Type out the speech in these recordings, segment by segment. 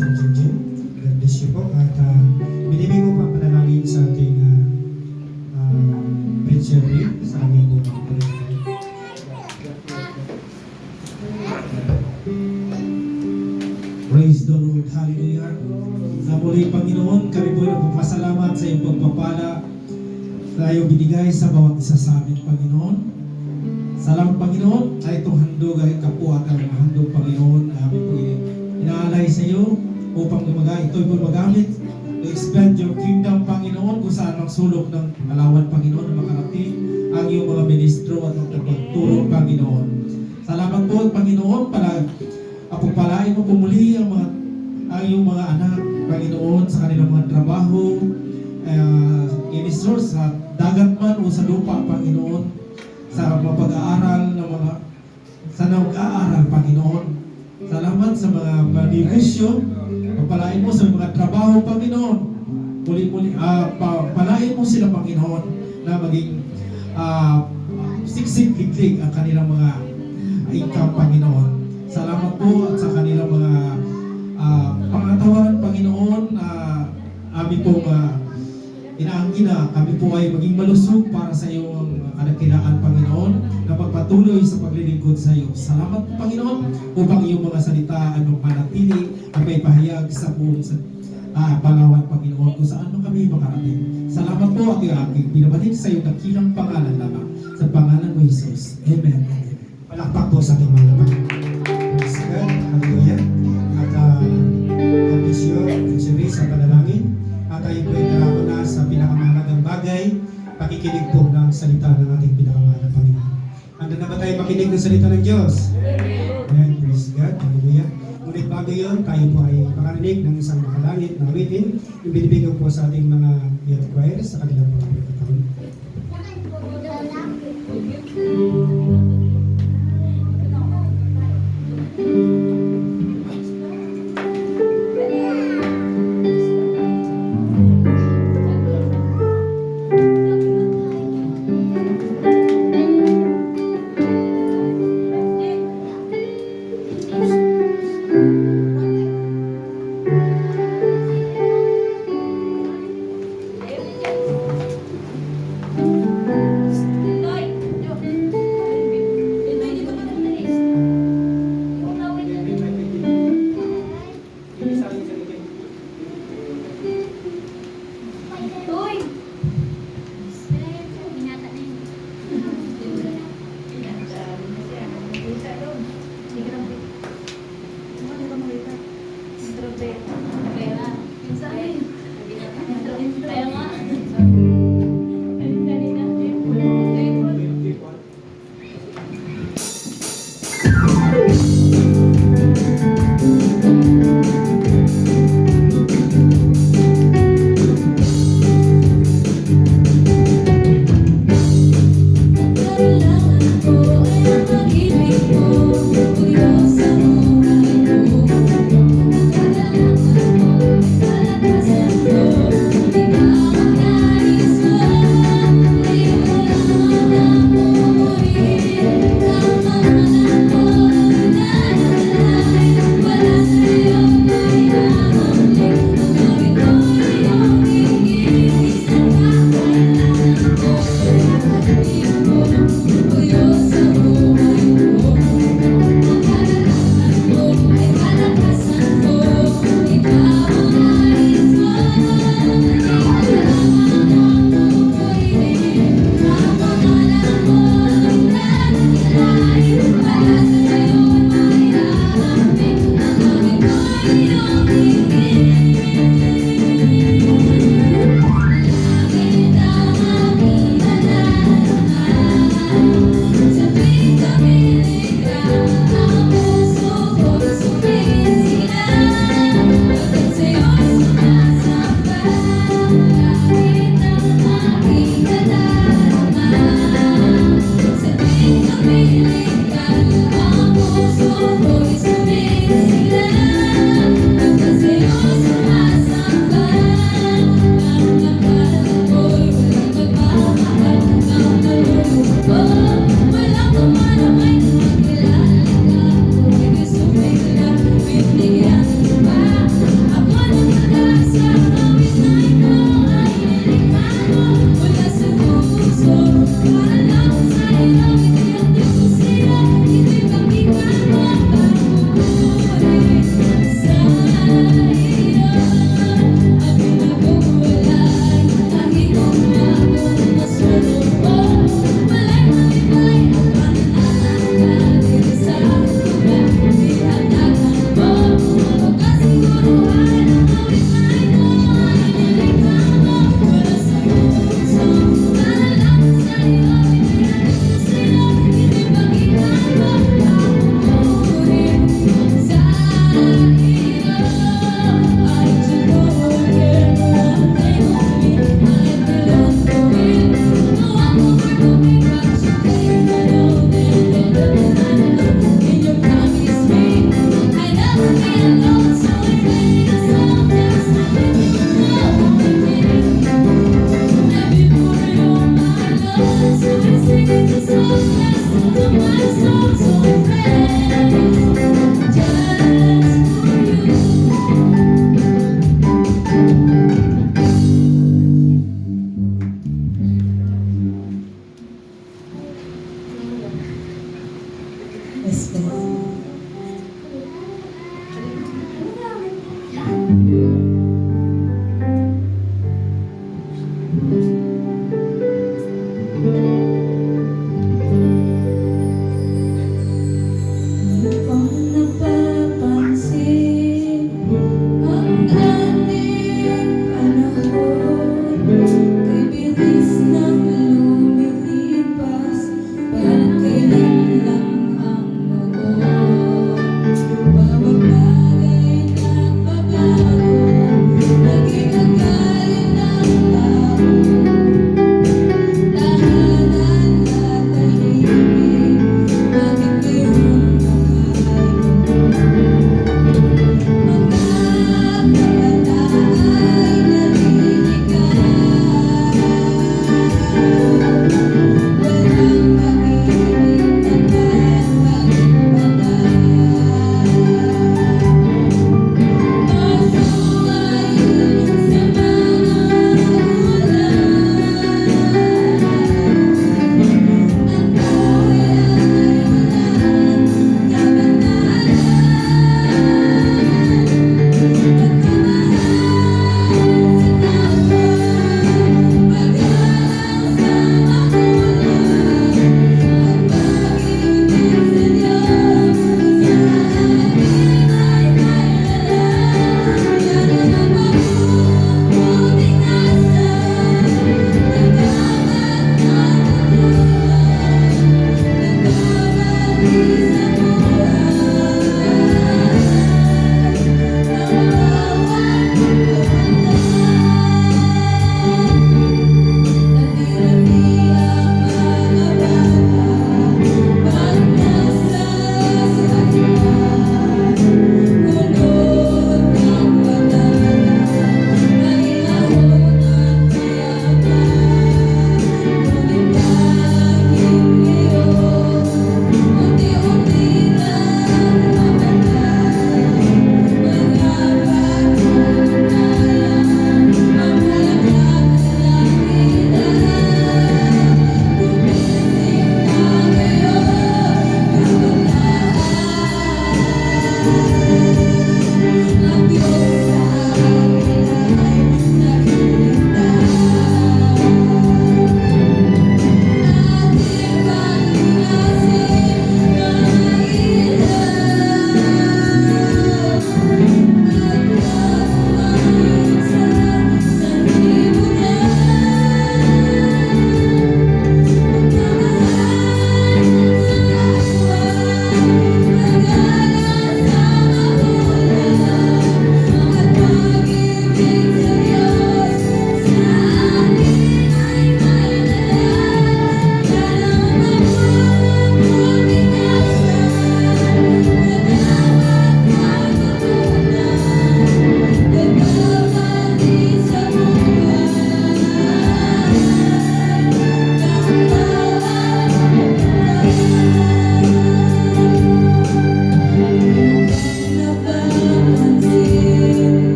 Pastor Jinjin. God bless you po. At binibig ko pa panalangin sa ating preacher sa aming bukang panalangin. Praise the Lord. Hallelujah. Sa muli, Panginoon, kami po ay nagpapasalamat sa iyong pagpapala na iyong binigay sa bawat isa sa amin, Panginoon. Salamat, Panginoon, ay itong handog ay kapwa at ang handog, Panginoon, amin po inaalay sa iyo upang ito'y po magamit to expand your kingdom, Panginoon, kung saan ang sulok ng alawan, Panginoon, na makarating ang iyong mga ministro at magpagturo, Panginoon. Salamat po, Panginoon, pagpalain mo pumuli ang iyong mga anak, Panginoon, sa kanilang mga trabaho, in-source sa dagat man o sa lupa, Panginoon, sa mga pag-aaral ng mga sa nag-aaral, Panginoon. Salamat sa mga negosyo. Pagpalain mo sa mga trabaho, Panginoon. Muli-muli, palain mo sila, Panginoon, na maging siksik-liglig ang kanilang mga income, Panginoon. Salamat po at sa kanilang mga pangatawan, Panginoon. Amin po inaangkin kami po ay maging malusog para sa iyong kadakilaan, Panginoon, na pagpatuloy sa paglilingkod sa iyo. Salamat po, Panginoon, upang iyong mga salita ay magpanatili at may pahayag sa buong Palawan, Panginoon, kung saan mo kami makarating. Salamat po at yung aking binabalik sa iyo dakilang pangalan lamang. Sa pangalan mo, Jesus. Amen. Palakpak po sa ating mga lamang. Praise God. Hallelujah. At God bless you, sa panalangin. At tayo po ay darako na sa pinakamahalagang bagay, pakikinig po ng salita ng ating pinakamahalagang Panginoon. Handa na ba tayo makinig ng salita ng Diyos? Amen. Praise God. Hallelujah. Ngunit bago yun, tayo po ay makarinig ng isang makalangit na awitin yung binibigyan po sa ating mga youth choir sa kanilang mga pagkataon.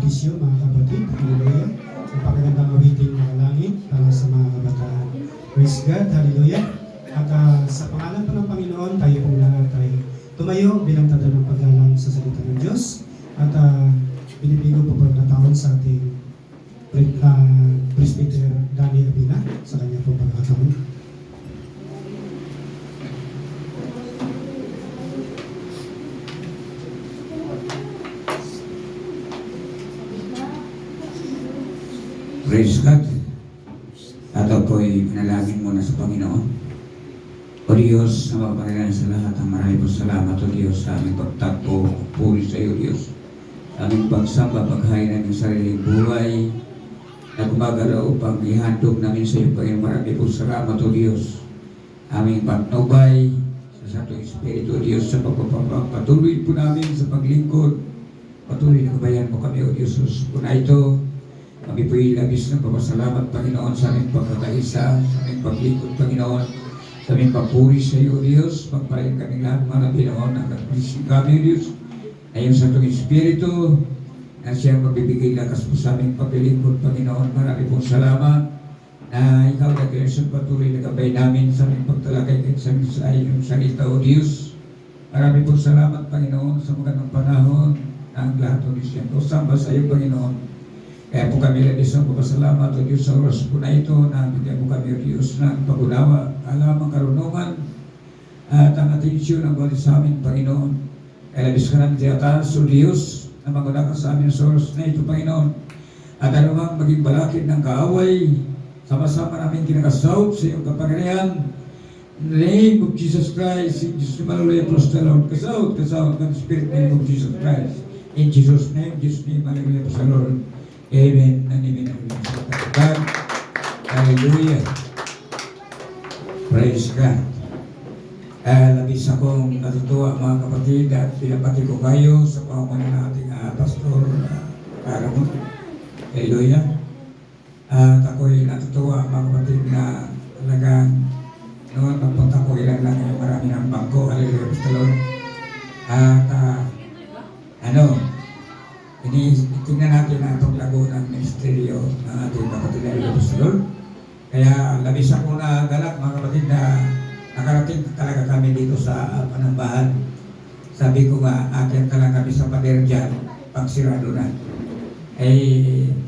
Bisyo, mga kapatid, hallelujah. Napakagandang awitin mga langit para sa mga kabataan. Praise God, hallelujah. At sa pangalan po ng Panginoon, tayo pong lahat ay tumayo bilang tanda ng paggalang sa salita ng Diyos. At binibigo po pagkataon sa ating Presbyter Danny Abina sa kanya po pagkataon. Praise God. At ako ay manalangin muna sa Panginoon. O Diyos, na mapagpalaan sa lahat, ang marami po salamat o Diyos sa aming pagtakbo, puri sa iyo Diyos. Sa aming pagsamba, paghain namin sariling buhay, na gumagalaw upang ihandog namin sa iyo, Panginoon. Marami po salamat o Diyos. Aming patnubay sa Santo Espiritu o Diyos sa pagpapatuloy po namin sa paglingkod. Patuloy na kabayan mo kami o Diyos. Po na ito, kami po'y labis ng papasalamat, Panginoon, sa aming pagkakaisa, sa aming paglingkod, Panginoon, sa aming papuri sa iyo, Diyos. Pagpalain kaming lahat, mga Panginoon, ang nagprising kami, Diyos, na iyong Santong Espiritu, na siyang magbibigay lakas po sa aming paglingkod, Panginoon. Marami pong salamat na ikaw na Panginoon patuloy na gabay namin sa aming pagtalakay sa iyong salita, O Diyos. Marami pong salamat, Panginoon, sa magandang panahon na ang lahat, O Diyos, yan. Samba sa iyo, Panginoon. Kaya po kami labis ng papasalamat o Diyos sa oras po na ito na bigyan mo kami o Diyos ng pag-unawa, alam, karunungan at ang atensyon ng balik sa amin, Panginoon. Kaya labis ka namin tiyataas o Diyos na mag-una ka sa amin sa oras na ito, Panginoon. At anumang maging balakid ng kaaway, sama-sama namin kinakasawt sa iyong kapangyarihan. In the name of Jesus Christ, in Jesus' name, hallelujah, praise the Lord. Kasawt, ng Spirit name of Jesus Christ. In Jesus' name, hallelujah, praise the Lord. Amen and amen. God. Hallelujah. Praise God. Labis akong natutuwa mga kapatid at pinapati ko kayo sa pamaman ng ating Pastor Karamon. Hallelujah. At ako'y natutuwa mga kapatid na talagang noon pagpunta ko ilan lang yung marami ng bangko. Hallelujah. Praise the Lord. At tingnan natin ang paglago ng ministeryo ng ating kapatid na Praise the Lord. Kaya labis ako na galak mga kapatid na nakarating talaga kami dito sa Panambahan. Sabi ko nga, akyat ka lang kami sa pader dyan, pag sirado na.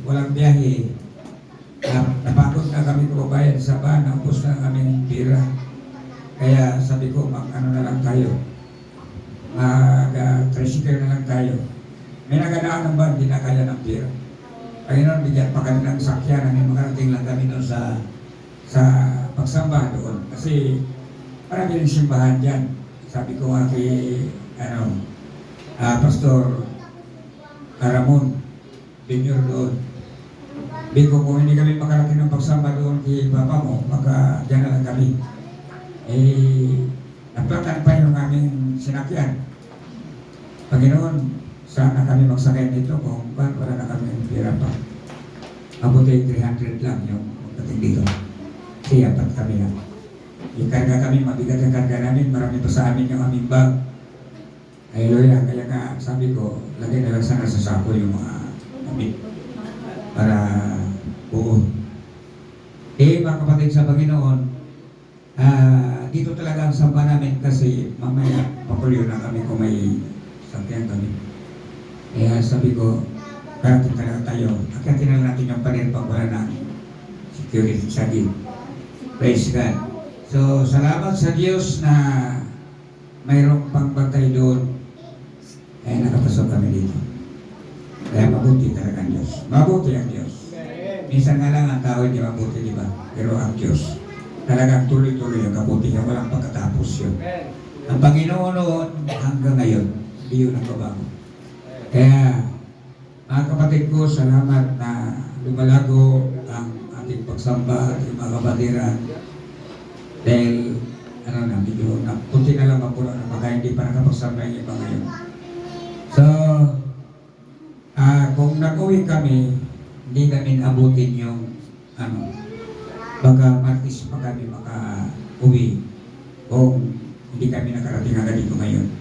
Walang biyahe. Napagod na kami kababayan sa bahan, naubos na kaming pira. Kaya sabi ko, ano na lang tayo. Tricycle na lang tayo. May nagadaan ng bahan, di na kaya ng pira. Panginoon, bigyan pa kami ng sakyan, may makarating lang kami doon sa pagsamba doon. Kasi marami rin simbahan dyan. Sabi ko nga kay Pastor Karamon, Junior doon. Sabi ko kung hindi kami makarating ng pagsamba doon kay Papa mo, baka dyan na lang kami. Naplatan pa yung aming sinakyan. Panginoon, sana kami magsakay dito kung wala na kami ng pira pa. Mabuti 300 lang yung pagdating dito. Siya pat kami na. Yung karga kami, mabigat ang karga namin, marami pa sa amin yung aming bag. Hallelujah. Kaya nga sabi ko, lagay na lang sana sa sako yung mga damit para buo. Mga kapatid sa Panginoon, dito talaga ang samba namin kasi mamaya papulyo na kami kung may sakyan kami. Kaya sabi ko, karating talaga tayo. Akyatin na lang natin yung panel pag wala ng security sa gate. Praise God. So, salamat sa Diyos na mayroong pangbantay doon. Kaya nakapasok kami dito. Kaya mabuti talaga ang Diyos. Mabuti ang Diyos. Minsan nga lang ang tao hindi mabuti, di ba? Pero ang Diyos, talagang tuloy-tuloy ang kabutihan. Walang pagkatapos yun. Ang Panginoon noon hanggang ngayon, hindi yun ang babago. Kaya, mga kapatid ko, salamat na lumalago ang ating pagsamba, ating mga kabatiran. Dahil, medyo kunti na lang mapuro na baka hindi pa nakapagsamba yung iba ngayon. So, kung nag-uwi kami, hindi namin abutin yung, baka Martis pa kami maka-uwi kung hindi kami nakarating agad dito ngayon.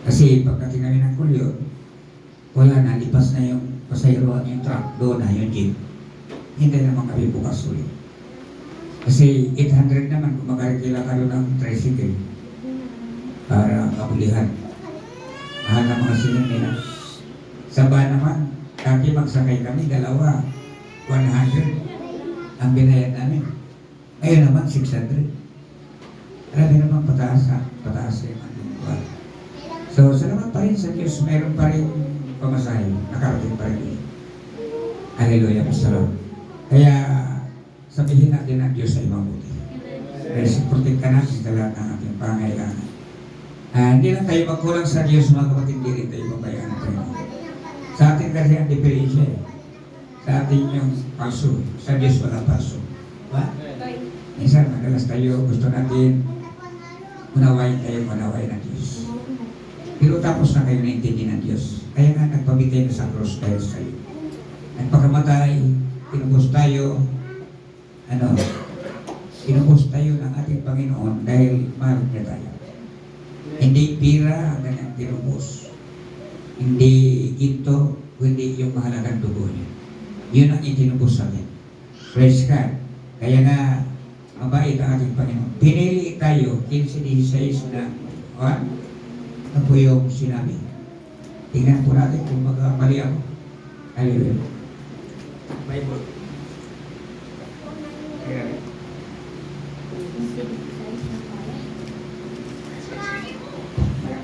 Kasi pagdating namin ng Kulyon, wala na, lipas na yung pasayroan yung truck, doon na yung jeep. Hindi naman kami bukas ulit. Kasi 800 naman kung makarikila ka doon ng tricycle para kapulihan. Mahal na mga sinimina. Sa ba naman, dati magsakay kami, dalawa, 100 ang binayad namin. Ngayon naman, 600. Grabe naman pataas yung ating buwan. So, salamat pa rin sa Diyos, mayroon pa rin pamasahe, nakarating pa rin. Hallelujah, Pastor. Kaya, sabihin natin ang Diyos ay mabuti. Protect ka natin sa lahat ng ating pangailangan. Hindi lang tayo magkulang sa Diyos, mga kapatid, hindi rin tayo mabayaan ng Panginoon. Sa atin kasi ang diferensya sa atin yung palso. Sa Diyos wala palso. Diba? Minsan, madalas tayo, gusto natin unawain ng Diyos. Pero tapos na kayo naintindi ng Diyos. Kaya nga nagpabitay na sa cross dahil sa iyo. Nagpakamatay, tinubos tayo, tinubos tayo ng ating Panginoon dahil mahal niya tayo. Hindi pira ang kanyang tinubos. Hindi ginto, kundi yung mahalagang dugo niya. Yun ang itinubos sa atin. Praise God. Kaya nga, mabait ang ating Panginoon. Pinili tayo, 15-16 na, ano po yung sinabi? Tingnan po natin kung mali ako. Hallelujah. Bible.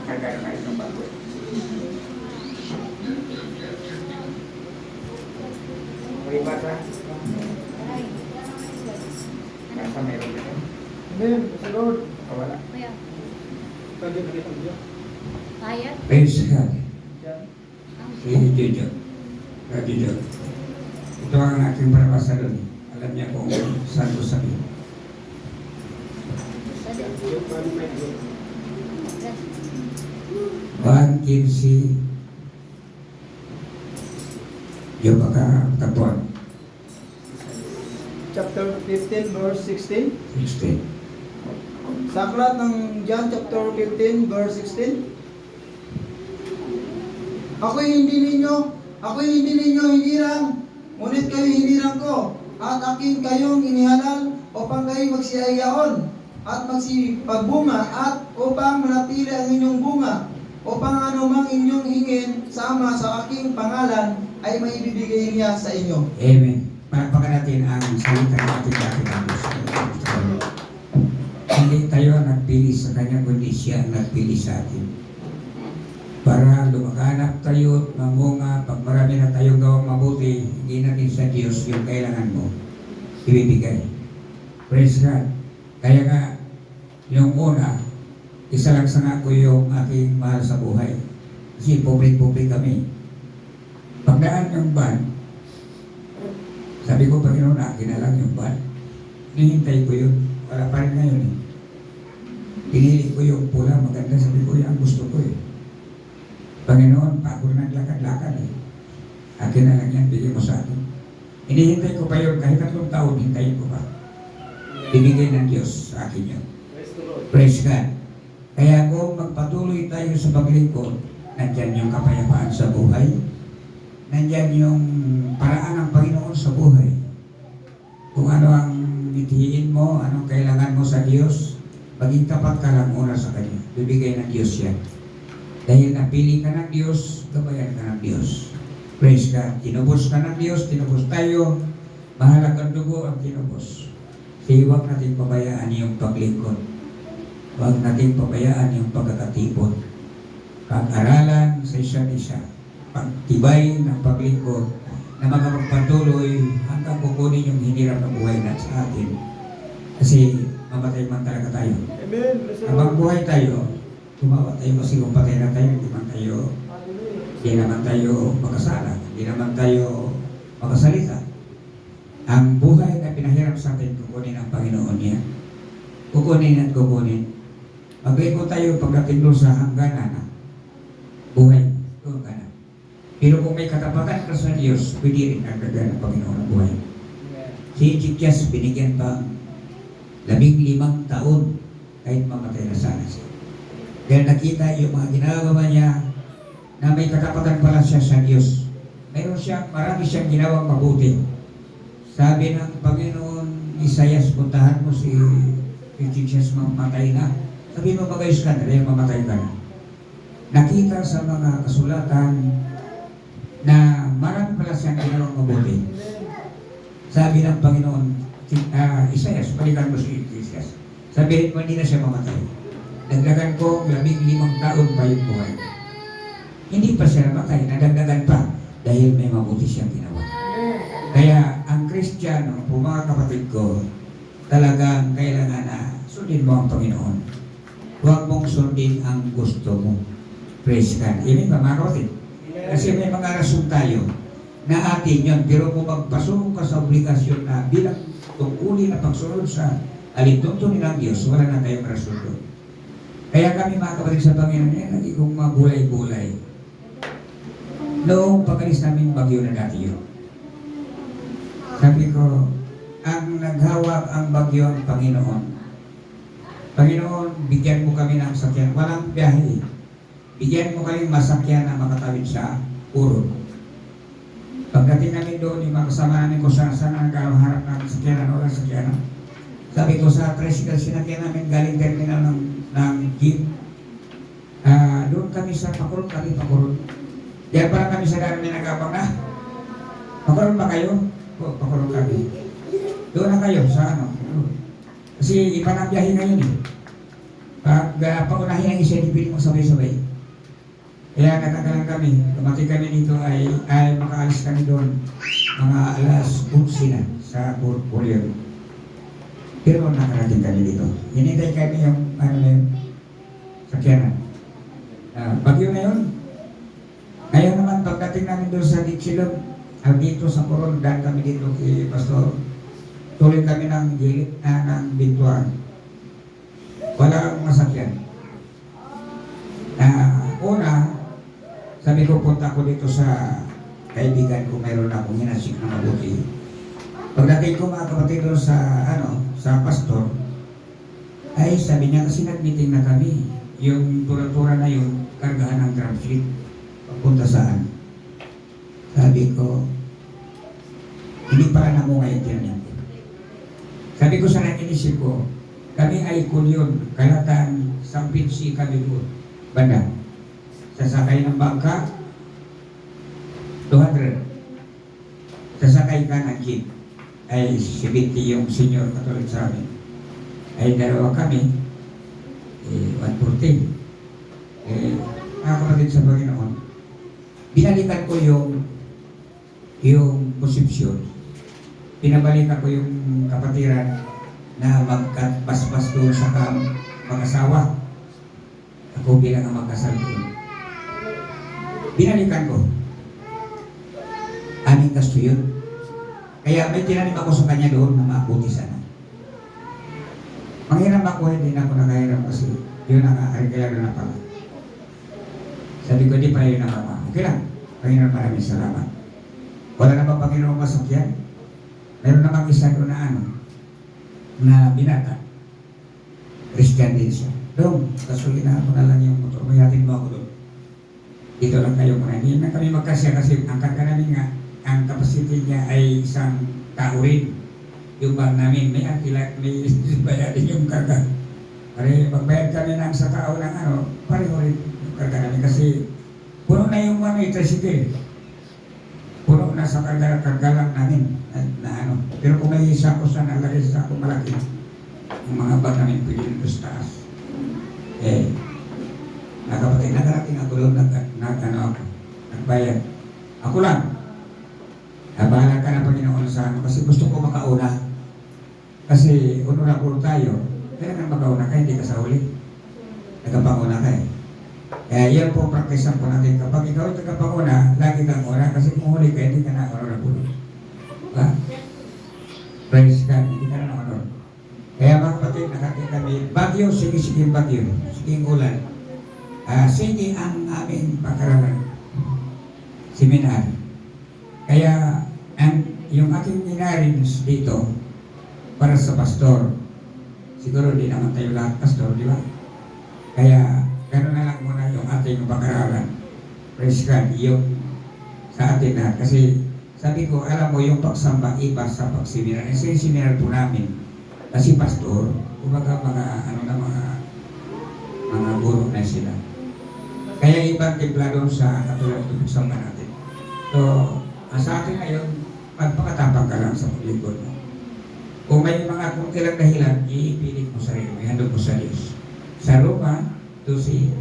Kagaya kayo ng bago. May basa? Basa meron dito? Hindi, sa Lord. Wala. Pwede ba itong Diyos? Kaya? Praise God. Diyan. Si Jojo. Jojo. Ito ang aking parabasa doon. Alam niya kung saan ko sabihin. Pwede. Juan 15 yung makatapuan Chapter 15, verse 16. 16. Sa aklat ng John chapter 15, verse 16. Ako'y hindi ninyo hinirang, ngunit kayo hinirang ko, at aking kayong inihalal upang kayo magsiyayaon at magsipagbunga at upang manatili ang inyong bunga, upang anumang inyong hingin sa Ama sa aking pangalan ay maibibigay niya sa inyo. Amen. Palakpakan natin ang salita ng ating Diyos. Hindi tayo ang nagpili sa Kanya, kundi siya ang nagpili sa atin. Para lumaganap tayo, mamunga, pag marami na tayong gawang mabuti, hindi natin sa Diyos yung kailangan mo ibibigay. Praise God. Kaya nga, yung una, isa lang sa nga ko yung aking mahal sa buhay. Kasi public kami. Pagdaan yung van, sabi ko, Panginoon, akin na lang yung van. Nihintay ko yun. Wala pa rin ngayon eh. Pinili ko yung pula, maganda. Sabi ko, yan gusto ko eh. Panginoon, pagod naglakad-lakad eh. Akin na lang yan, bigyan mo sa akin. Hinihintay ko pa yun, kahit 3 taon, hintayin ko pa. Binigay ng Diyos sa akin yun. Praise God. Kaya kung magpatuloy tayo sa paglingkod, nandyan yung kapayapaan sa buhay, nandyan yung paraan ng Panginoon sa buhay. Kung ano ang mithiin mo, anong kailangan mo sa Diyos, maging tapat ka lang una sa Kanya. Bibigay ng Diyos yan. Dahil napili ka ng Diyos, gabayan ka ng Diyos. Praise God. Tinubos ka ng Diyos, tinubos tayo, mahalagang dugo ang tinubos. Kaya huwag natin pabayaan yung paglingkod. Huwag natin pabayaan yung pagkakatipon. Pag-aralan sa isa't isa. Pagtibay ng paglingkod na magpapatuloy hanggang kukunin yung hinirap ng buhay na sa atin. Kasi mamatay man talaga tayo. Amen. Habang buhay tayo, tumawa tayo kasi kung patay na tayo, hindi naman tayo makasala, hindi naman tayo makasalita. Ang buhay na pinahirap sa atin, kukunin ang Panginoon niya. Kukunin at kukunin. Maglingkod tayo pagdating doon sa hangganan na buhay. Doon ka na. Pero kung may katapatan ka sa Diyos, pwede rin nagdagan ng Panginoon ang buhay. Si Ezekias binigyan pa 15 taon kahit mamatay na sana siya. Dahil nakita yung mga ginagawa niya na may katapatan pala siya sa Diyos. Marami siyang ginawang mabuti. Sabi ng Panginoon, Isaias, puntahan mo si Ezekias, mamatay na. Sabi mo, magayos ka na, dahil mamatay ka na. Nakita sa mga kasulatan na marami pala siyang ginawang mabuti. Sabi ng Panginoon, Isaias, balikan mo si Ezekias. Sabihin mo, hindi na siya mamatay. Nagdagan ko 15 taon pa yung buhay. Hindi pa siya namatay, nadagdagan pa dahil may mabuti siyang ginawa. Kaya ang Kristiyano, po mga kapatid ko, talagang kailangan na sundin mo ang Panginoon. Huwag mong sundin ang gusto mo. Praise God. Amen ba mga kapatid? Kasi may mga rason tayo na atin yun. Pero kung magpasok ka sa obligasyon na bilang tungkuli na pagsunod sa alituntunin ng Diyos, wala na tayong rason doon. Kaya kami mga kapatid sa Panginoon, lagi kong magulay-gulay. Noong pag-alis namin bagyo na dati yun. Sabi ko, ang naghawak ang bagyo ang Panginoon. Panginoon, bigyan mo kami ng sakyan. Walang biyahe. Bigyan mo kami masakyan na makatawid sa urod. Pagdating namin doon, yung mga kasama namin ko saan nagkaharap ng sakyanan o ng sakyanan. Sabi ko sa tricycle, sinakyan namin galing terminal ng jeep. Doon kami sa Pakurot, Kaya parang kami sa dami nag-abang na. Pakurot ba kayo? O, Pakurot kami. Doon na kayo sa ano. Kasi iba ng biyahe ngayon eh. Pag paunahin ang isa, hindi pwede mong sabay-sabay. Kaya natagalan kami. Dumating kami dito ay makaalis kami doon. Mga alas 11 na sa Korea. Pero nakarating kami dito. Hinintay kami yung sakyanan. Bagyo na yun. Ngayon naman, pagdating namin doon sa Ditchilog, dito sa Coron, dahil kami dito kay Pastor, tuloy kami ng gilid ng bintuan. Wala akong masakyan. Una, sabi ko punta ko dito sa kaibigan ko, mayroon akong hinasik na mabuti. Pagdating ko mga kapatid doon sa, sa pastor, ay sabi niya kasi nag-meeting na kami. Yung tura-tura na yun, kargahan ng drum sheet. Papunta saan? Sabi ko, hindi pala namunga yung tinanong ko. Sabi ko sa nakinisip ko, kami ay kulyon, kalatan, sampinsi kami doon. Banda, sasakay ng bangka, 200. Sasakay ka ng jeep, ay 70 yung senior katulad sa amin. Ay dalawa kami, 140. Mga kapatid sa Panginoon, binalikan ko yung konsepsyon. Pinabalikan ko yung kapatiran na magkatbas-bas doon sa mag-asawa. Ako bilang ang magkasal doon. Binalikan ko. Aming gasto yun. Kaya may tinanim ako sa kanya doon na maabuti sana. Manghiram ako, hindi na ako nakahiram kasi yun ang arigala na pala. Sabi ko, di pa yun nakama. Okay lang. Panginoon, maraming salamat. Wala na ba Panginoon masakyan? Meron namang isa doon na binata. Christian din siya. Doon, kasulinahan mo na lang yung motor. Mayatin mo ako doon. Dito lang kayo muna. Hindi na kami magkasya kasi ang karga namin nga, ang capacity niya ay isang tao rin. Yung bag namin, may bayarin yung karga. Pare, magbayad kami ng sa tao ng pareho rin yung karga namin kasi puno na yung tricycle. Puno na sa karga lang namin. Pero kung may isa ko sa nalagay sa ako malaki, yung mga bag namin pwede nito sa taas. Nakapatay, nakarating ako doon, nagbayad. Ako lang. Bahala ka na Panginoon sa kasi gusto ko makauna. Kasi honorable tayo, kailangan makauna ka, hindi ka sa huli. Nagkapanguna ka yan po practice po natin. Kapag ikaw ay nagkapanguna, lagi kang una kasi kung huli ka, hindi ka na honorable. Diba? Praise God, hindi ka na honor. Kaya mga kapatid, nakating kami, bagyo, sige bagyo, sige ulan. Sige ang aming pag-aralan. Seminar. Kaya, yung aking inarin dito, para sa pastor, siguro di naman tayo lahat pastor, di ba? Kaya, gano'n na lang muna yung ating pag-aralan. Praise God, yung sa atin na. Kasi, sabi ko, alam mo, yung pagsamba, iba sa pagseminar. Kasi seminar po namin, kasi pastor, kumbaga mga guro na sila. Kaya ibang timpla doon sa katulad ng pagsamba natin. So, sa atin ngayon, magpakatapang ka lang sa paglingkod mo. Kung may mga kung ilang dahilan, iipilit mo sarili mo, ihandog mo sa Diyos. Sa Roma 12:1.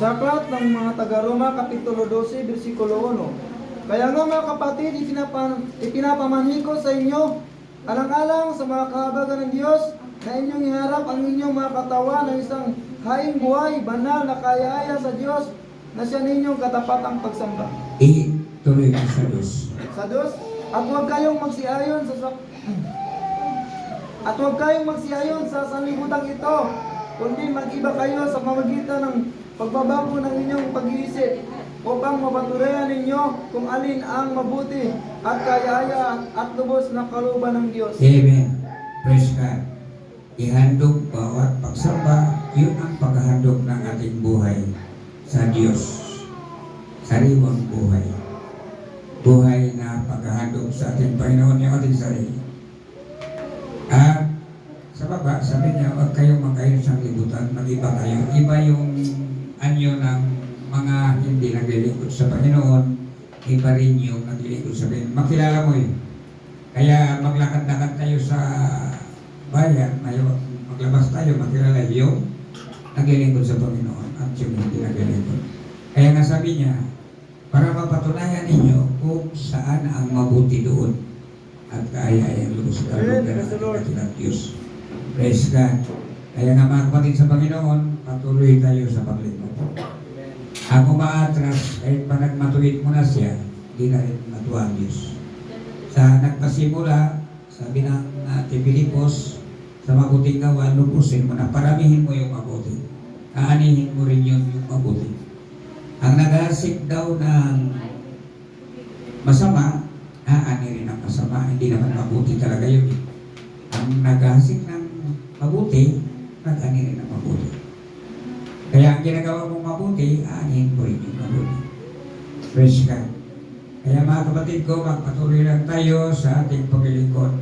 Sa aklat ng mga taga-Roma, Kapitulo 12, versikulo 1. Kaya nga mga kapatid, ipinapamanhin ko sa inyo, alang-alang sa mga kahabagan ng Diyos, na inyong iharap ang inyong mga katawan ng isang haing buhay, banal na kaya-aya sa Diyos, na siya ninyong katapatang pagsamba. Ituloy mo sa Diyos. Sa Diyos, at huwag kayong magsiayon sa sanlibutan ito, kundi mag-iba kayo sa pamamagitan ng pagbabago ng inyong pag-iisip, upang mapatunayan ninyo kung alin ang mabuti at kaya-aya at lubos na kalooban ng Diyos. Amen. Praise God. Ihandog bawat pagsamba, yun ang paghahandog ng ating buhay sa Diyos. Sariwang buhay. Buhay na paghahandog sa ating Panginoon yung ating sarili. At sa baba, sabi niya, huwag kayong magkayon sa libutan, mag-iba kayo. Iba yung anyo ng mga hindi naglilingkod sa Panginoon, iba rin yung naglilingkod sa Panginoon. Makilala mo yun. Kaya maglakad-lakad tayo sa bayan, maglabas tayo, makilala yung naglilingkod sa Panginoon at yung hindi naglilingkod. Kaya nga sabi niya, para mapatunayan ninyo kung saan ang mabuti doon at kaya yung lubos na kalooban ng Diyos. Praise God. Kaya nga mga kapatid sa Panginoon, patuloy tayo sa paglingkod. Ako maatras, kahit pa nagmatuwid mo na siya, di na rin matuwa ang Diyos. Sa nagpasimula, sabi ng Ate Pilipos, sa mabuting gawa, lubusin mo na, paramihin mo yung mabuti. Aanihin mo rin yung mabuti. Ang nag-asik daw ng masama, aani rin ang masama. Hindi naman mabuti talaga yun. Ang nag-asik ng mabuti, nag-ani rin ang mabuti. Kaya ang ginagawa mong mabuti, aanihin mo rin yung mabuti. Praise God. Kaya mga kapatid ko, magpatuloy lang tayo sa ating paglilingkod.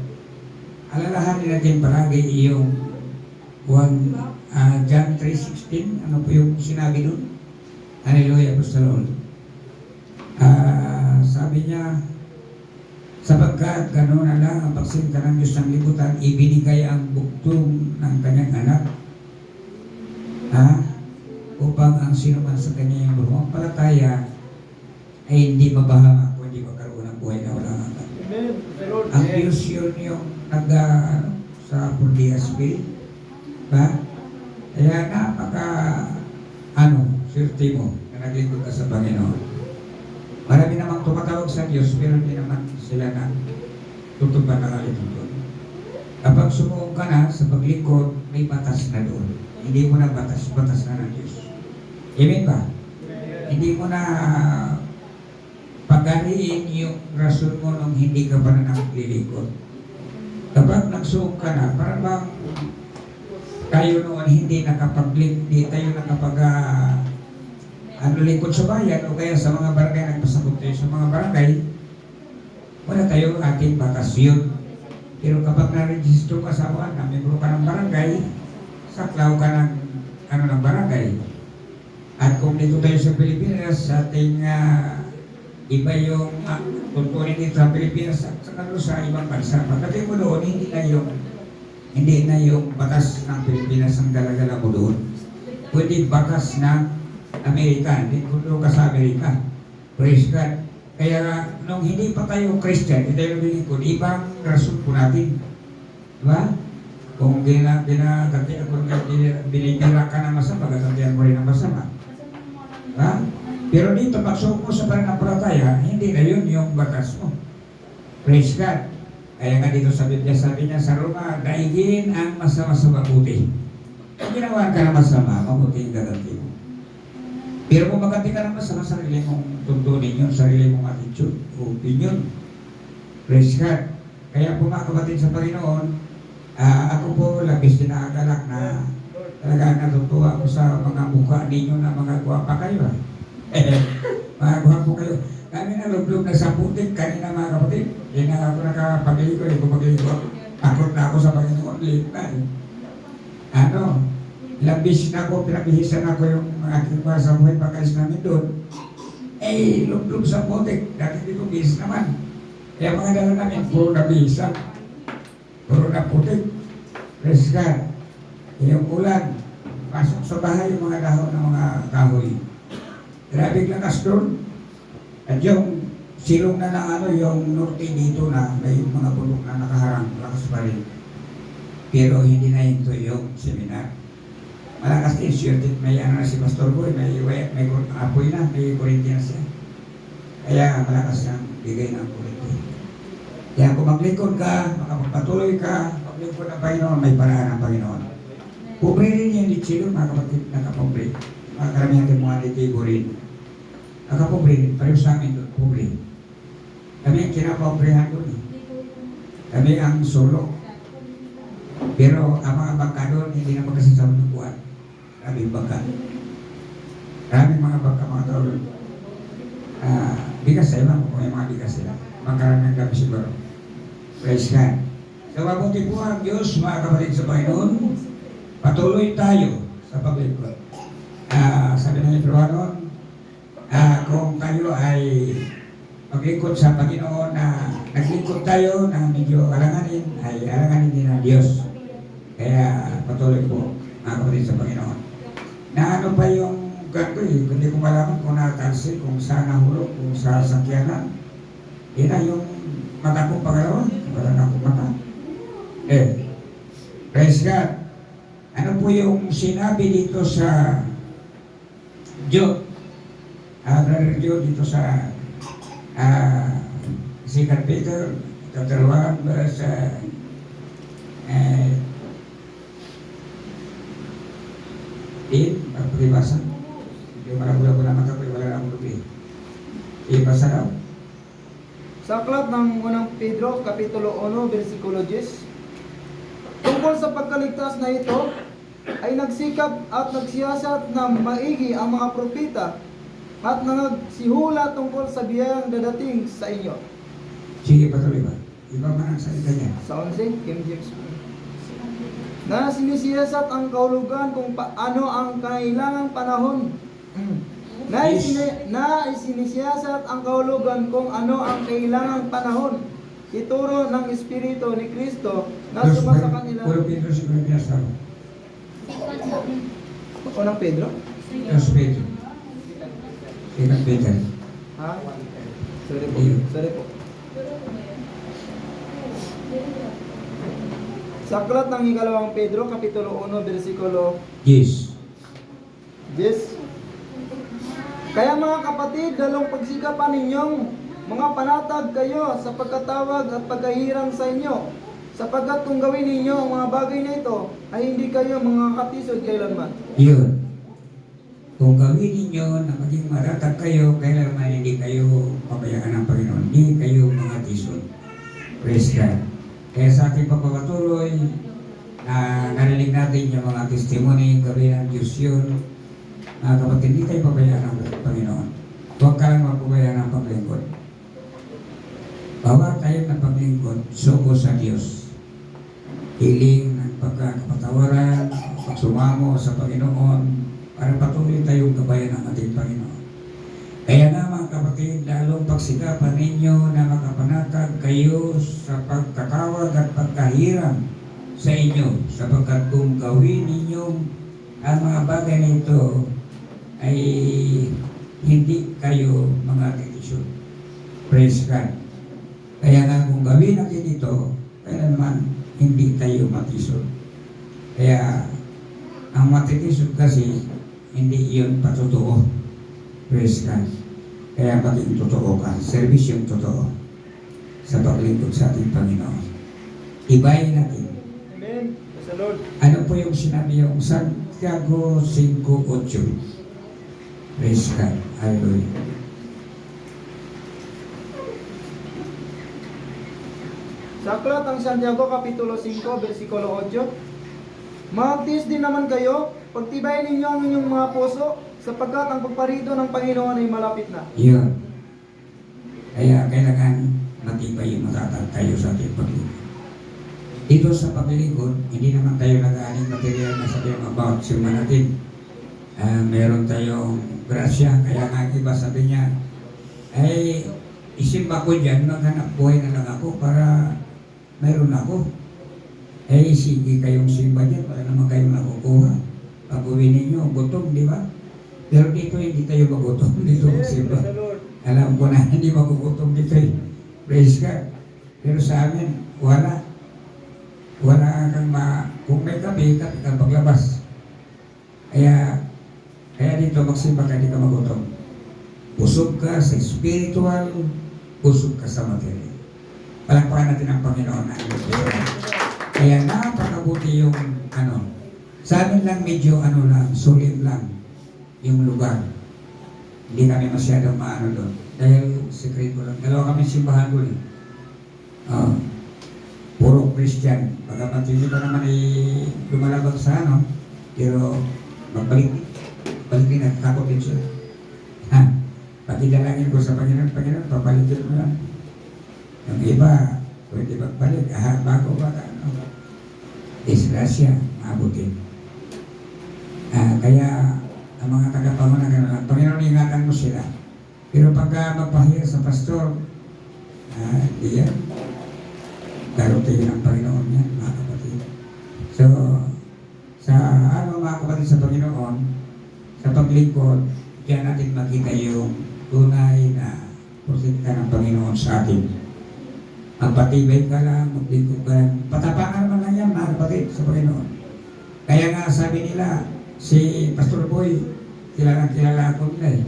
Alalahanin natin palagi yung John 3:16. Ano po yung sinabi doon? Hallelujah, praise the Lord. Sabi niya, sapagkat gano'n na lang ang pagsinta ng Diyos ng libutan, ibinigay ang bugtong ng kanyang anak upang ang sino man sa kanyang lumampalataya ay hindi mabahamak o hindi magkaroon ng buhay na walang hanggan. Ang Diyos yun yung sa Purdias Bill. Ba? Kaya swerte mo na naglingkod ka sa Panginoon. Marami namang tumatawag sa Diyos, pero hindi naman sila na tutupan ng alituton. Kapag sumuong ka na sa paglingkod, may batas na doon. Hindi mo na batas na ng Diyos. Amen ba? Hindi mo na pagariin yung rason mo nung hindi ka pa na naglilingkod. Kapag nagsuong ka na, parang bang tayo noon hindi tayo lingkod sa bayan o kaya sa mga barangay, nagpasabot tayo sa mga barangay, wala tayo ating batas yun. Pero kapag na-register ka sa na membro ka ng barangay, saklaw ka ng barangay. At kung dito tayo sa Pilipinas, sa ating iba yung tuntunin dito sa Pilipinas at sa ibang bansa. Pagdating mo doon, hindi na yung batas ng Pilipinas ang dala-dala mo doon. Pwede batas ng Amerika, hindi ko ka sa Amerika. Praise God. Kaya nung hindi pa tayo Christian, hindi tayo lingkod, ibang rason po natin. Diba? Kung binibira ka ng masama, gagantihan mo rin ng masama. Diba? Pero dito, pagsok mo sa pananampalataya, hindi na yun yung batas mo. Praise God. Kaya nga dito sa Biblia, sabi niya sa Roma, daigin ang masama sa mabuti. Kung ginawa ka ng masama, mabuti yung gaganti mo. Pero kung maganti ka ng masama, sarili mong tuntunin yun, sarili mong attitude, opinion. Praise God. Kaya po mga kapatid sa Panginoon, ako po labis din nakagalak na talaga natutuwa ko sa mga mukha ninyo na mga guwapa kayo. Mga guwapo kayo. Kami na lublog na sa putik kanina mga kapatid. Hindi na ako nakapag-iliko, hindi ko mag-iliko. Takot na ako sa Panginoon, late na. Labis na ako, pinabihisan ako yung aking mga sa buhay pagkalis namin doon. Lublog sa putik. Dati dito bihis naman. Kaya mga dala namin, puro na bihisan. Puro na putik. Praise God. Yung ulan, pasok sa bahay yung mga dahon ng mga kahoy. Grabe lakas doon. At yung silong na yung norte dito na may mga bulok na nakaharang, lakas pa rin. Pero hindi na ito yung seminar. Malakas din, sure din, may si Pastor Boy, may apoy na, may kurinti na siya. Kaya malakas siyang bigay ng kurinti. Kaya kung maglingkod ka, makapagpatuloy ka, maglingkod ng Panginoon, may paraan ng Panginoon. Pobre rin yung litsilo, mga kapatid, nakapobre. Mga karamihan din mga litigo rin. Nakapobre rin, pareho sa amin doon, pobre. Kami ang kinapobrehan doon eh. Kami ang solo. Pero ang mga bangka doon, hindi na magkasasama ng buwan. Maraming bangka. Maraming mga bangka, mga tao doon. Bigas sa iba, kung may mga bigas sila. Magkaroon ng gabi siguro. Praise God. So mabuti po ang Diyos, mga kapatid sa Panginoon. Patuloy tayo sa paglingkod. Sabi ng Hebrew kung tayo ay maglingkod sa Panginoon na naglingkod tayo na medyo alanganin, ay alanganin din ng Diyos. Kaya patuloy po, mga kapatid sa Panginoon. Na ano pa yung ganito hindi ko malaman kung nakatalsi, kung saan nahulog, kung sa sakyanan. Yan na yung mata kong pangalawa, wala na akong mata. Praise God. Ano po yung sinabi dito sa Job? Brother Job dito sa 2 Peter, 2 verse Eh, pagbasa. Hindi malabula-bula mata ko, wala na akong lubi. Ibasa daw. Sa aklat ng unang Pedro, Kapitulo 1, versikulo 10, tungkol sa pagkaligtas na ito, ay nagsikap at nagsiyasat na maigi ang mga propeta at nagsihula tungkol sa biyayang dadating sa inyo. Sige, patuloy ba? Iba man ang salita niya. Sa 11, King James. Na sinisiyasat ang kahulugan kung paano ang kailangang panahon. Na isinisiyasat ang kahulugan kung ano ang kailangang panahon. Ituro ng Espiritu ni Kristo na sumasa kanila. Puro Pedro si Corinthians daw. Unang Pedro? Dos Pedro. Second Peter. Ha? Sorry po. Sorry po. Sa aklat ng ikalawang Pedro, Kapitulo 1, versikulo Yes. 10. Kaya mga kapatid, dalong pagsikapan ninyong mga panatag kayo sa pagkatawag at pagkahirang sa inyo, sapagkat kung gawin ninyo ang mga bagay na ito, ay hindi kayo mga katisod kailanman. Yun. Kung gawin ninyo na maging maratag kayo, kailangan hindi kayo pabayaan ng Panginoon. Hindi kayo mga tisod. Praise God. Kaya sa ating pagpapatuloy, narinig natin yung mga testimony, gawin ng Diyos yun. Mga kapatid, hindi tayo pabayaan ng Panginoon. Huwag ka lang mapabayaan ng paglingkod. Bawat tayo na paglingkod, suko sa Diyos. Hiling ng pagkakapatawaran, pagsumamo sa Panginoon, para patuloy tayong gabayan ng ating Panginoon. Kaya nga mga kapatid, lalong pagsikapan ninyo na makapanatag kayo sa pagkatawag at pagkahiram sa inyo, sapagkat kung gawin ninyong ang mga bagay nito ay hindi kayo mga titisyon. Praise God. Kaya nga kung gawin natin ito, kaya naman hindi tayo matisod. Kaya ang matitisod kasi hindi iyon patotoo. Praise God. Kaya maging totoo ka. Serbisyong totoo sa paglingkod sa ating Panginoon. Ibayin natin. Amen. Sa Lord. Ano po yung sinabi yung Santiago 5:8? Praise God. Hallelujah. Sa aklat ng Santiago, Kapitulo 5, versikulo 8, magtiis din naman kayo, pagtibayin ninyo ang inyong mga puso, sapagkat ang pagparito ng Panginoon ay malapit na. Yun. Kaya kailangan matibay yung matatag tayo sa ating paglingkod. Dito sa paglingkod, hindi naman tayo nag-aaning material na sabihin about sirma natin. Meron tayong grasya, kaya nga iba sabi niya, ay isimba ko dyan, maghanap buhay na lang ako para mayroon ako. Eh sige kayong simba dyan, para naman kayong nakukuha. Pag uwi ninyo, gutom, di ba? Pero dito hindi tayo magutom, dito magsimba. Praise the Lord. Alam ko na hindi magugutom dito eh. Praise God. Pero sa amin, wala. Wala kang kung may gabi, kapi kang paglabas. Kaya dito magsimba ka, hindi ka magutom. Busog ka sa spiritual, busog ka sa material. Palakpakan natin ang Panginoon na kaya napakabuti yung sa amin lang medyo sulit lang yung lugar. Hindi kami masyadong doon. Dahil sekreto lang. Dalawa kami simbahan doon. Puro Christian. Pagamat hindi pa naman lumalabag sa pero balik din at takot din siya. Pakidalangin ko sa Panginoon, papalitin mo lang. Yung iba, pwede magbalik, bago ba disgrasya, mabuti. Kaya, ang mga tagapanguna gano'n lang, Panginoon, ingatan mo sila. Pero pagka magpahiya sa pastor, di yan. Darutin ng Panginoon yan, mga kapatid. So, sa mga kapatid sa Panginoon, sa paglingkod, diyan natin makita yung tunay na protekta ng Panginoon sa atin. Magpatibay ka lang, maglingkod ka lang. Patapangan naman lang yan, mga kapatid, sa Panginoon. Kaya nga sabi nila, si Pastor Boy, kilala ako nila eh.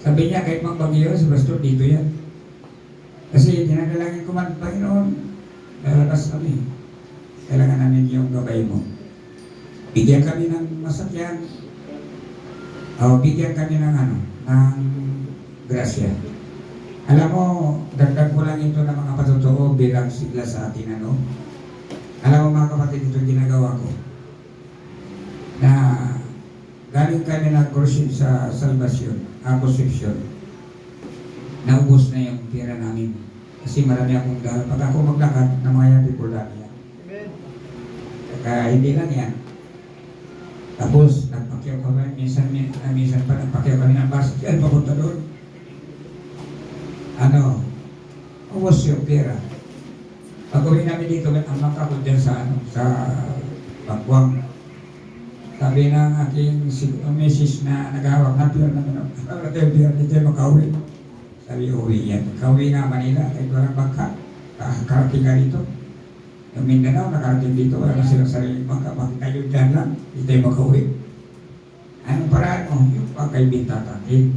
Sabi niya, kahit magbagyo, si Pastor dito yan. Kasi dinadalangin ko man, Panginoon, lalabas kami. kailangan namin yung gabay mo. Bigyan kami ng masakyan, o bigyan kami ng ng grasya. Alam mo, dagdag ko lang ito ng mga patotoo bilang sigla sa atin, Alam mo mga kapatid, ito ginagawa ko. Na galing kami na crusade sa salvation, conception. Naubos na yung pera namin. Kasi marami akong dahil. Pag ako maglakad, na mga yan, pipulan yan. Kaya hindi lang yan. Tapos, nagpakyaw kami, minsan pa nagpakyaw kami ng bus, yan, papunta doon. Ubos yung pera. Pag uwi namin dito, may amak ako dyan sa Pagwang. Sabi ng aking misis na naghawak ng pera namin, wala tayo pera, hindi tayo makauwi. Sabi, uwi yan. Kauwi na Manila, kahit walang bangka, karating ka dito. Yung Mindanao, nakarating dito, wala na silang sariling bangka, bakit tayo dyan lang, hindi tayo makauwi. Anong paraan mo? Yung pagkaibinta natin.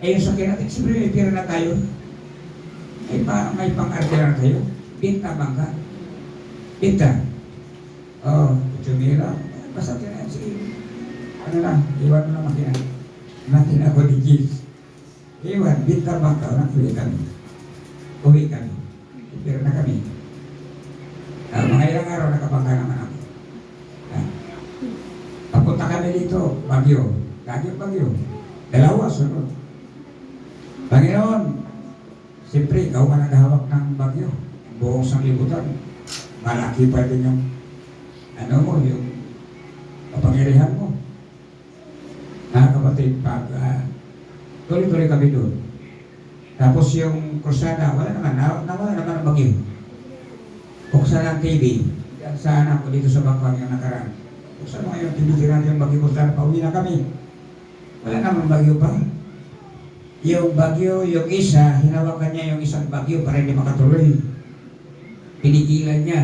Yung sakyan natin, siyempre may pera na tayo. May pang-arte na tayo. Binta bangka. Binta. Tumira. Basta tinayan, sige. Iwan mo na makina. Makina ko ni Gibbs. Iwan, binta bangka. Uwi kami. Uwi kami. Pera na kami. Mga ilang araw nakabangka naman ako. Papunta kami dito, Baguio. Baguio. Dalawa, sunod. Panginoon, siyempre, ikaw ka naghahawak ng Baguio. Buong sanglibutan. Malaki pa din yung yung kapangyarihan mo. Kapatid, pag tuloy-tuloy kami doon. Tapos yung krusada, wala naman ang Baguio. Buksan ang TV. Saan ako dito sa Bangkang yung nakaraan. Buksan mo ngayon, tinigiran yung Baguio krusada, pauwi na kami. Wala naman Baguio pa. Yung Baguio, yung isa, hinawakan niya yung isang Baguio para hindi makatuloy. Pinigilan niya.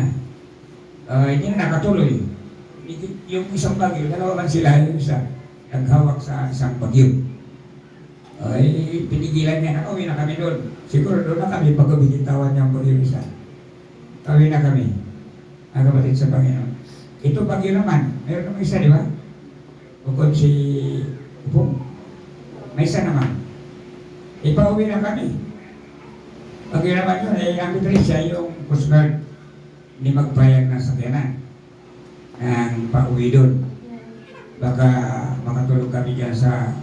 Hindi na nakatuloy. Yung isang Baguio, dalawa man sila, yung isa, naghawak sa isang Baguio. Pinigilan niya, nakauwi na kami doon. Siguro doon na kami pag bigitawan niya ang Baguio isa. Kauwi na kami. Ang kapatid sa Panginoon. Ito Baguio naman, meron naman isa, di ba? Bukod si Upong. May isa naman. Ipauwi na kami. Baguio naman yun, ang Patricia, yung Coast Guard, hindi magbayag ng sakyanan ng pauwi doon. Baka makatulog kami dyan sa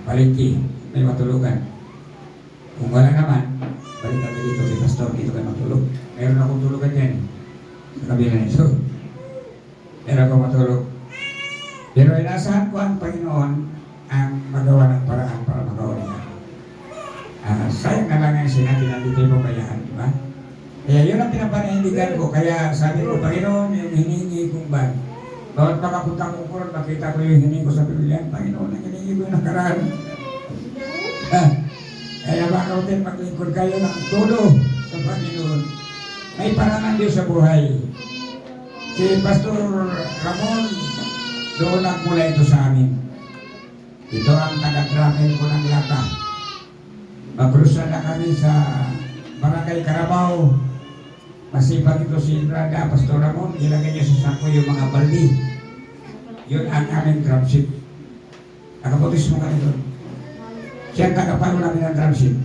palengke, may matulugan. Kung wala naman, balik kami dito kay Pastor, dito kayo matulog. Meron akong tulugan dyan sa kabila nito. Meron akong matulog. Pero inasahan ko ang Panginoon ang magawa ng paraan para magawa niya. Sayang na lang ang sinabi na dito yung pabayaan, di ba? Kaya yun ang pinapanihindigan ko. Kaya sabi ko, Panginoon, yung hiningi kong ban. Bawat makapunta kong kuron, makita ko yung hiningi ko sa Pilihan. Panginoon, ang hiningi ko yung nakaraan. Kaya mga kautin, maglingkod kayo ng todo sa Panginoon. May parangan Diyos sa buhay. Si Pastor Ramon, doon nagmula ito sa amin. Ito ang taga-travel ko ng Lata. Magkrusa na kami sa Barangay Carabao. Masipag ito si Brada, Pastor Ramon, ilagay niya sa sako yung mga baldi. Yun ang aming dropship. Nakapotis mo kami doon. Siya ang tagapalo namin ng dropship.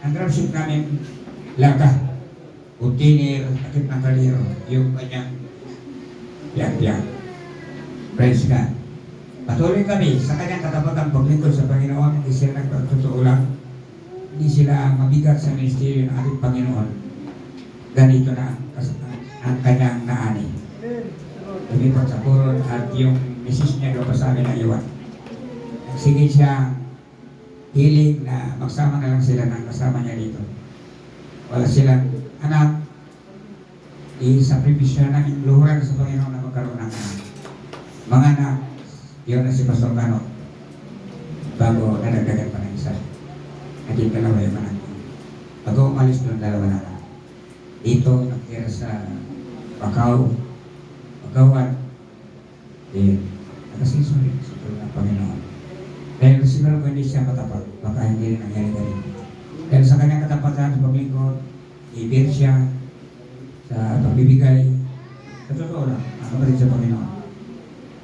Ang dropship namin, Lata, container, takip ng kaliro, yung kanyang piyak-piyak. Praise God. Patuloy kami sa kanyang katapagang paglingkod sa Panginoon, hindi sila nagpagtotoo lang. Hindi sila mabigat sa ministeryo ng ating Panginoon. Ganito na ang kanyang naani. Lumipat sa Coron at yung misis niya doon pa sa amin na iwan. Nagsingit siya hiling na magsama na lang sila ng kasama niya dito. Wala silang anak. Isakripisya ng luhuran sa Panginoon na magkaroon ng anak. Mga anak, yun na si Pastor Cano. Bago nadagdagan pa ng isa. Naging dalawa yung anak ko. Pag umalis doon, dalawa na lang. Dito, nakira sa Pagawan. Nakasinsulit sa Panginoon. Dahil siguro kung hindi siya katapat, baka hindi rin nangyari ganito. Dahil sa kanyang katapatan sa paglingkod, ibig siya sa pagbibigay. Sa totoo lang, ako pa rin sa Panginoon.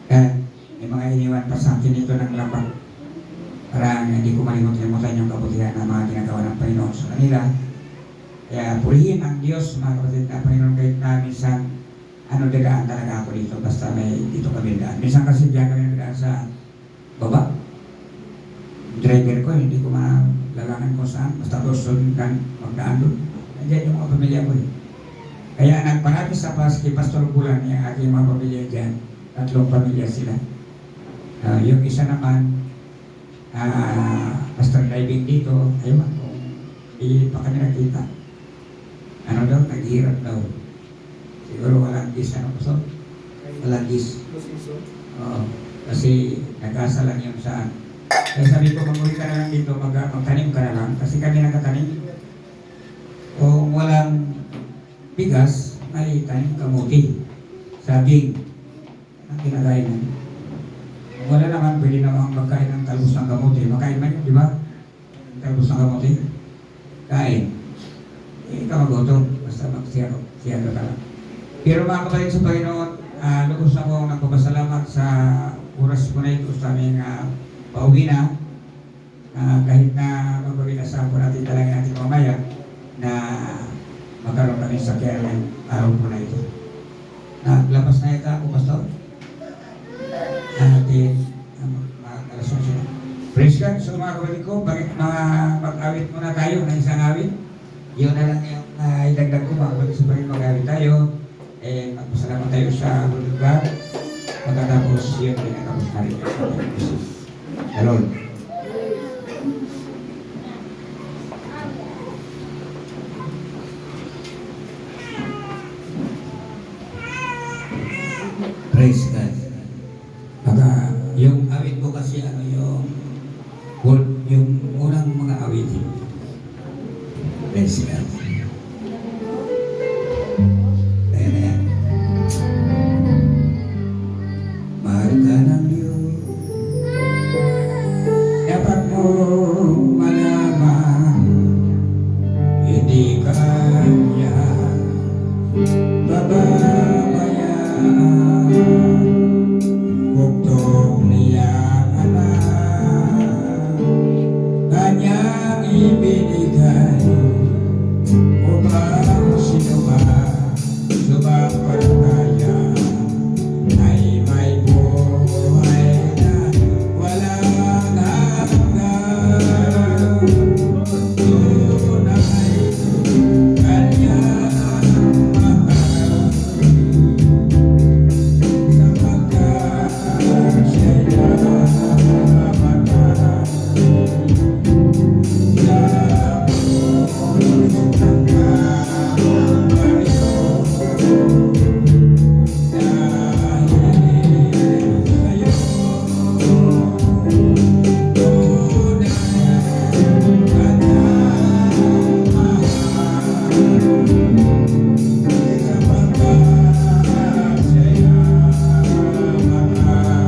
Kaya may mga iniwan pa sa akin ito ng lapat para hindi ko malimut-limutan yung kabutihan na mga ginagawa ng Panginoon sa kanila. Kaya purihin ang Diyos, mga kapatid na Panginoon, kahit na minsan dadaan talaga ako dito basta may dito kami daan. Minsan kasi diyan kami nagdaan sa baba. Driver ko, hindi ko malalangan kung saan, basta doon magdaan doon. Nandiyan yung mga pamilya ko. Kaya nagparati sa kay Pastor Bulan yung aking mga pamilya dyan. 3 pamilya sila. Yung isa naman, basta driving dito, ayun kung hindi pa kami nakita. Ano daw, naghihirap daw. Siguro walang gis, ano po so? Walang gis. Oo. Kasi nag-asa lang yung saan. Kaya sabi ko, mag-uwi ka na lang dito, magtanim ka na lang. Kasi kami nagtatanim. Kung walang bigas, may tanim kamuti. Saging. Ang kinakain namin. Kung wala naman, pwede naman magkain ng talbos ng kamuti. Makain man yun, di ba? Talbos ng kamuti. Kain. Ikaw magutom. Basta magsiyaro ka lang. Pero mga kapatid sa Panginoon, lubos akong nagpapasalamat sa oras ko na ito sa aming pauwi na. Kahit na magpapinasahan po natin talaga natin mamaya na magkaroon kami sa Caroline araw po na ito. Naglabas na ito ako, Pastor. Natin, mag-alasyon sila. Praise God. So mga kapatid ko, bakit mag-awit muna tayo ng isang awit? Yun na lang yung idagdag ko, mga kapatid sa Panginoon, mag-awit tayo. Magpasalamat tayo sa lugar. Pagkatapos yun, pinatapos na rin. Hello. Praise God. Baka yung awit ko kasi yung unang mga awit. Praise God. Kaya na yan. Mahal ka ng Diyos. Dapat mo malaman, hindi ka niya bababayaan. Bugtong niya anak, kanyang ibinigay upang sino man sumampalataya ay may buhay na walang hanggan. Tunay kanyang mahal, sapagkat siya'y namamatay sa krus ng Kalbaryo. Dahil sa'yo, tunay kanyang mahal, sapagkat siya'y namamatay sa krus ng Kalbaryo.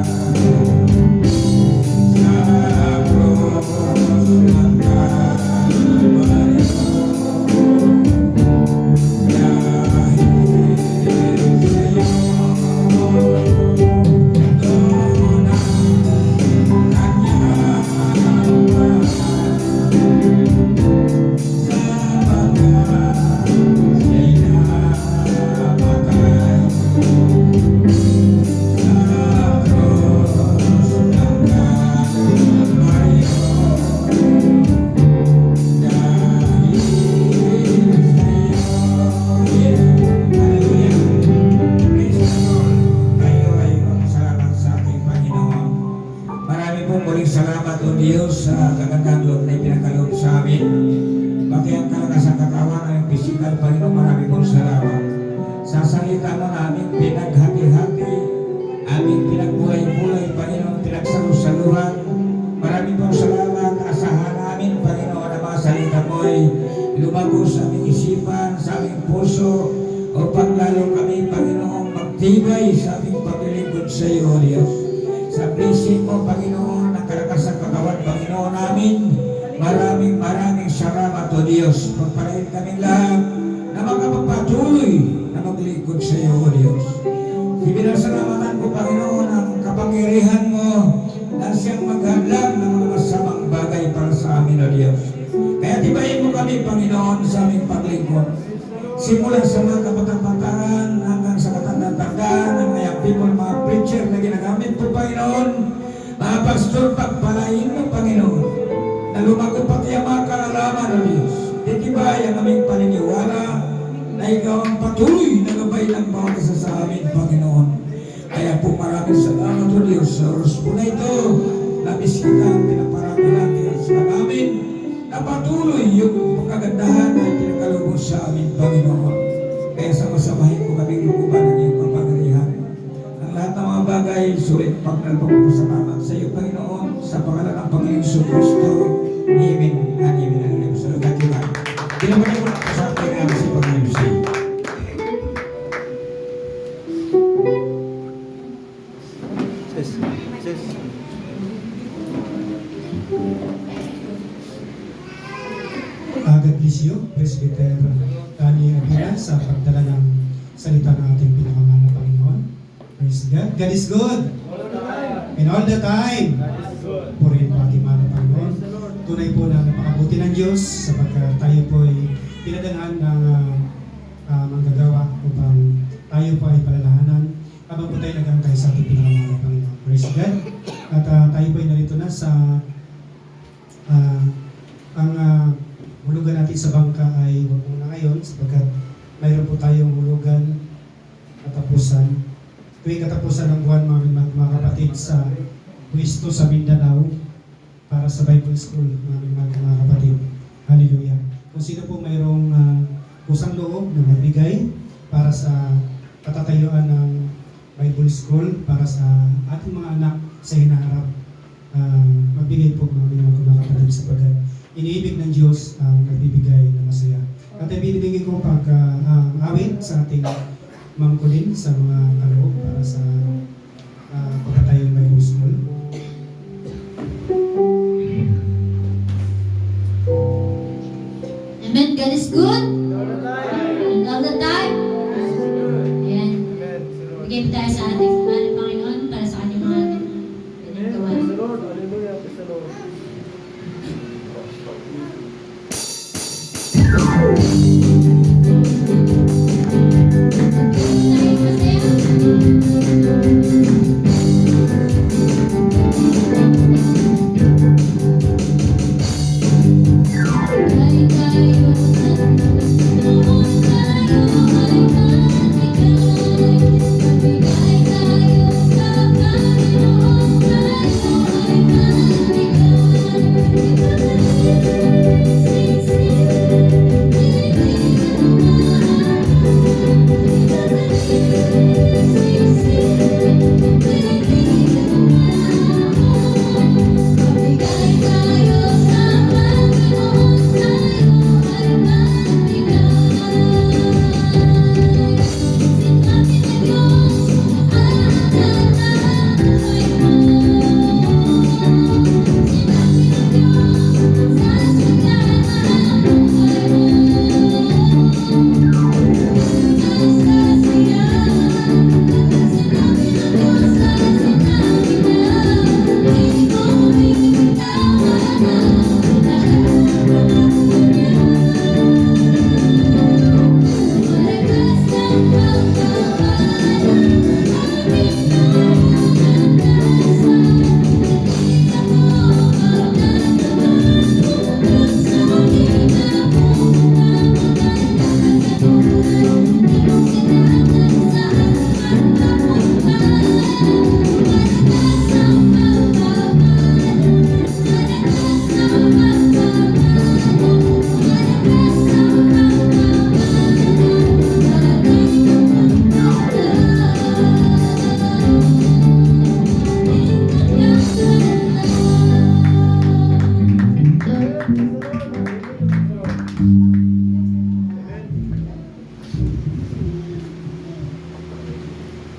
Marami pong muling salamat o Diyos sa kagandang loob na ipinagkaloob sa amin. Pati ang kalakasan katawan ng physical, Panginoon, marami pong salamat. Sa salita mo namin pinaghati-hati, aming pinagbulay-bulay, Panginoon, pinagsalusaluhan. Marami pong salamat. Asahan namin, Panginoon, ang mga salita mo ay lumago sa aming isipan, sa aming puso, upang lalo kami, Panginoon, magtibay sa aming paglilingkod sa iyo, O Diyos. Sa blessing mo, Panginoon, ang kalakasan katawan, Panginoon namin, maraming salamat, O Diyos. Pagpalain kami lahat na makapagpatuloy na maglingkod sa iyo, O Diyos. Ibinasalamatan ko, Panginoon, ang kapangyarihan mo na siyang maghadlang ng mga masamang bagay para sa amin, O Diyos. Kaya tibayin mo kami, Panginoon, sa aming paglingkod. Simula sa mga kabataan hanggang sa katanda-tandaan ng mga people, mga preacher na ginagamit po, Panginoon. Mga pastor, pagpalain mo, Panginoon, na lumago pati ang mga karalaman, O Diyos. Titibay ang aming paniniwala na ikaw ang patuloy na gabay ng bawat isa sa amin, Panginoon. Kaya po maraming salamat, O Diyos, sa oras po na ito. Labis kita ang pinaparami natin sa namin na patuloy yung pagkagandahan na pinakalubos sa amin, Panginoon. Kaya sama-samahin ko kaming lukuban ng iyong kapagalihan. Ang lahat ng mga bagay, sulit pagpapasalamat sa iyo, Panginoon, sa pangalan ng Panginoon Hesus Kristo. Amen and amen and amen. So, thank you, God. Pinapalay ko na sa atin ang si Panginoon Hesus. God bless you, Presbyter Danny Abila, sa pagdala ng salita ng ating pinakamahal na Panginoon. Praise God. God is good. And all the time. Purihin po ating mahal na Panginoon. Tunay po na napakabuti ng Diyos sapagkat tayo po ay pinadalhan ng manggagawa upang tayo po ay palalahanan habang po tayo nag-aantay sa ating pinakamahal na Panginoon. Praise God. At tayo po ay narito na sa hulugan natin sa bangka ay huwag muna ngayon sapagkat mayroon po tayong hulugan katapusan. Tuwing katapusan ng buwan mga kapatid sa Puisto sa Mindanao para sa Bible School mga kapatid. Hallelujah. Kung sino po mayroong kusang loob na magbigay para sa katatayuan ng Bible School para sa ating mga anak sa hinaharap, magbigay po mga kapatid sapagkat iniibig ng Diyos ang nagbibigay ng masaya. At ibinibigay ko awit sa ating Ma'am Colleen sa mga kaloob para sa pagkatayong Bible School. Amen. God is good. And all the time. Ayan. Bigay po tayo sa ating mahal na Panginoon para sa kanyang mga ginagawa.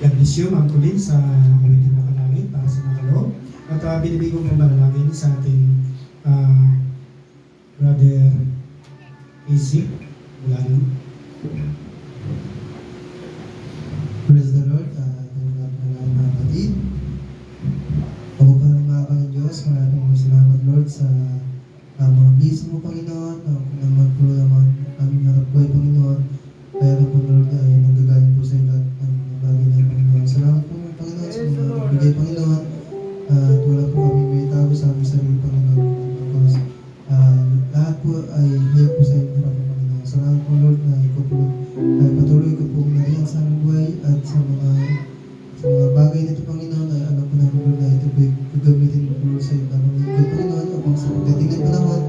God bless you, Ma'am Colleen, sa awitin na kalangit para sa mga kaloob. At binibig ko pong manalangin sa ating Brother Easy Bulano. tiisin mo, Panginoon. Kung naman po naman aming harap buhay, Panginoon, ay alam po, Lord, ay nanggagaling po sa iyo lahat ng bagay na, Panginoon. Salamat po, Panginoon, sa mga nagbigay, Panginoon. At wala po kami may tago sa aming sarili, Panginoon. Because lahat po ay hayag po sa iyo, Panginoon. Salamat po, Lord, na ikaw po, ay patuloy ko po nariyan sa aming buhay at sa mga bagay nito, Panginoon, ay alam po namin, Lord, na ito po gagamitin po, Lord, sa iyo. Panginoon, upang sa pagdating ng panahon,